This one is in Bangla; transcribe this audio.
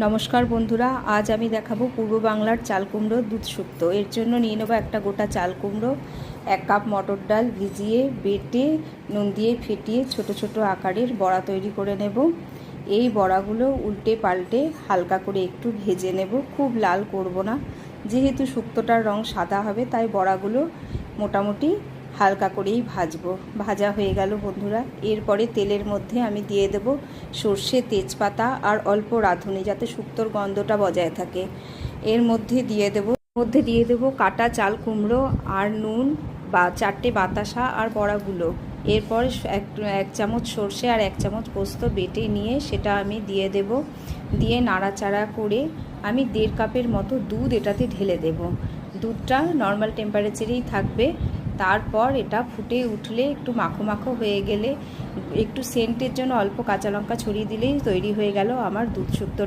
নমস্কার বন্ধুরা, আজ আমি দেখাবো পূর্ব বাংলার চাল কুমড়ো দুধ শুক্তো। এর জন্য নিয়ে নেবো একটা গোটা চাল কুমড়ো, 1 কাপ মটর ডাল ভিজিয়ে বেটে নুন দিয়ে ফেটিয়ে ছোট ছোট আকারের বড়া তৈরি করে নেব। এই বড়াগুলো উল্টে পাল্টে হালকা করে একটু ভেজে নেব, খুব লাল করব না। যেহেতু শুক্তোটার রং সাদা হবে তাই বড়াগুলো মোটামুটি হালকা করেই ভাজবো। ভাজা হয়ে গেল বন্ধুরা। এরপরে তেলের মধ্যে আমি দিয়ে দেব সর্ষে, তেজপাতা আর অল্প রাঁধুনি, যাতে শুক্তোর গন্ধটা বজায় থাকে। এর মধ্যে দিয়ে দেব কাটা চাল কুমড়ো আর নুন বা 4টে বাতাসা আর বড়াগুলো। এরপর এক চামচ সর্ষে আর 1 চামচ পোস্ত বেটে নিয়ে সেটা আমি দিয়ে দেব। দিয়ে নাড়াচাড়া করে আমি 1.5 কাপের মতো দুধ এটাতে ঢেলে দেব। দুধটা নর্মাল টেম্পারেচারেই থাকবে। তারপর এটা ফুটে উঠলে একটু মাখো মাখো হয়ে গেলে একটু সেন্টের জন্য অল্প কাঁচা লঙ্কা ছড়িয়ে দিলেই তৈরি হয়ে গেল আমার দুধ শুক্তো।